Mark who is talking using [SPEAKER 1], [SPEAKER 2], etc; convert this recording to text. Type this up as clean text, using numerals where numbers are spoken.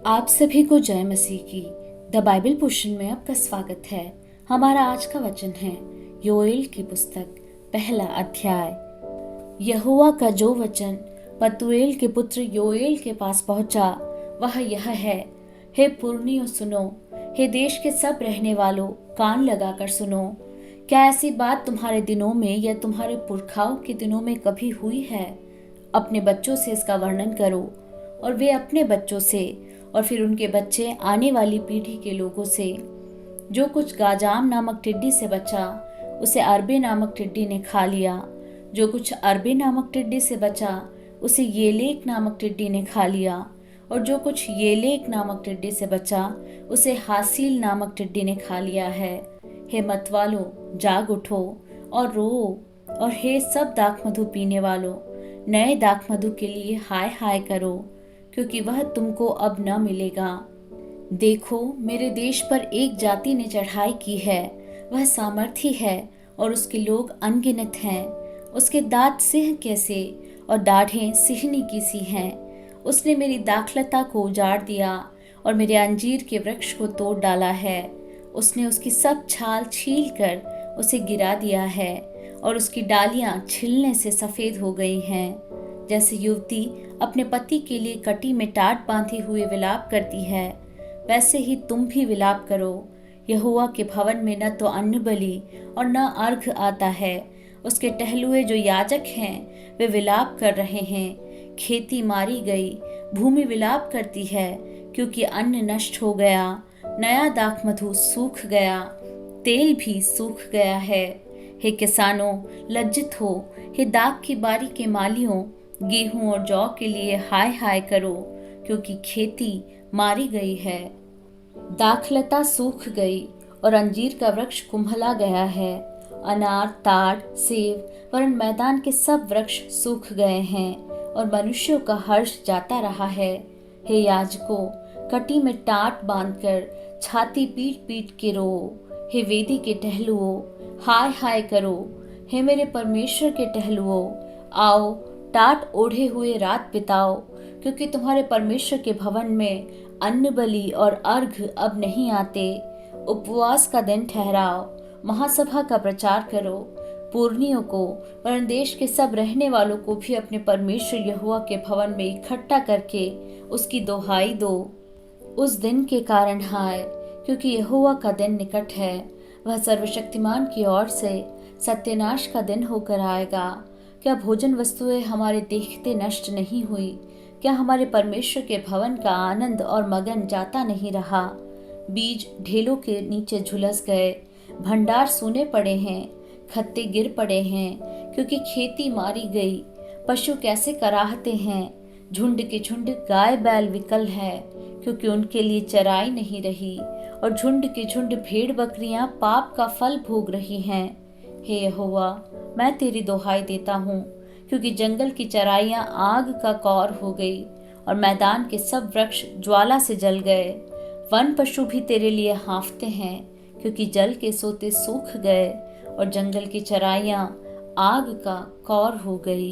[SPEAKER 1] आप सभी को जय मसीह की। द बाइबल पोर्शन में आपका स्वागत है। हमारा आज का वचन है योएल की पुस्तक पहला अध्याय। यहोवा का जो वचन पतूएल के पुत्र योएल के पास पहुंचा वह यह है, हे पुरनियों सुनो, हे देश के सब रहने वालों कान लगाकर सुनो। क्या ऐसी बात तुम्हारे दिनों में या तुम्हारे पुरखाओं के दिनों में कभी हुई है? अपने बच्चों से इसका वर्णन करो और वे अपने बच्चों से और फिर उनके बच्चे आने वाली पीढ़ी के लोगों से। जो कुछ गाजाम नामक टिड्डी से बचा उसे अरबे नामक टिड्डी ने खा लिया। जो कुछ अरबे नामक टिड्डी से बचा उसे येलेक नामक टिड्डी ने खा लिया। और जो कुछ येलेक नामक टिड्डी से बचा उसे हासील नामक टिड्डी ने खा लिया है। हे मतवालों, जाग उठो और रो, और हे सब दाखमधु पीने वालों, नए दाखमधु के लिए हाय हाय करो, क्योंकि वह तुमको अब न मिलेगा। देखो, मेरे देश पर एक जाति ने चढ़ाई की है, वह सामर्थी है और उसके लोग अनगिनत हैं। उसके दांत सिंह कैसे और दाढ़ें सिंहनी की सी हैं। उसने मेरी दाखलता को उजाड़ दिया और मेरे अंजीर के वृक्ष को तोड़ डाला है। उसने उसकी सब छाल छील कर उसे गिरा दिया है और उसकी डालियां छिलने से सफेद हो गई हैं। जैसे युवती अपने पति के लिए कटी में टाट बांधे हुए विलाप करती है, वैसे ही तुम भी विलाप करो। यहोवा के भवन में न तो अन्न बलि और न अर्घ आता है। उसके टहलुए जो याजक हैं वे विलाप कर रहे हैं। खेती मारी गई, भूमि विलाप करती है, क्योंकि अन्न नष्ट हो गया, नया दाखमधु सूख गया, तेल भी सूख गया है। हे किसानों, लज्जित हो। हे दाख की बारी के मालियों, गेहूं और जौ के लिए हाय हाय करो, क्योंकि खेती मारी गई है। दाखलता सूख गई और अंजीर का वृक्ष कुम्हला गया है। अनार, ताड़, सेब वरन मैदान के सब वृक्ष सूख गए हैं और मनुष्यों का हर्ष जाता रहा है। हे याजकों, कटी में टाट बांधकर छाती पीट पीट के रो। हे वेदी के टहलुओ, हाय हाय करो। हे मेरे परमेश्वर के टहलुओ, आओ टाट ओढ़े हुए रात बिताओ, क्योंकि तुम्हारे परमेश्वर के भवन में अन्न बलि और अर्घ अब नहीं आते। उपवास का दिन ठहराओ, महासभा का प्रचार करो। पुरनियों को वरन देश के सब रहने वालों को भी अपने परमेश्वर यहोवा के भवन में इकट्ठा करके उसकी दोहाई दो। उस दिन के कारण हाय, क्योंकि यहोवा का दिन निकट है। वह सर्वशक्तिमान की ओर से सत्यानाश का दिन होकर आएगा। क्या भोजन वस्तुएं हमारे देखते नष्ट नहीं हुई? क्या हमारे परमेश्वर के भवन का आनंद और मगन जाता नहीं रहा? बीज ढेलों के नीचे झुलस गए, भंडार सूने पड़े हैं, खत्ते गिर पड़े हैं, क्योंकि खेती मारी गई। पशु कैसे कराहते हैं, झुंड के झुंड गाय बैल विकल है, क्योंकि उनके लिए चराई नहीं रही, और झुंड के झुंड भेड़ बकरियां पाप का फल भोग रही हैं। हे यहोवा, मैं तेरी दोहाई देता हूँ, क्योंकि जंगल की चराइयाँ आग का कौर हो गई और मैदान के सब वृक्ष ज्वाला से जल गए। वन पशु भी तेरे लिए हाँफते हैं, क्योंकि जल के सोते सूख गए और जंगल की चराइयाँ आग का कौर हो गई।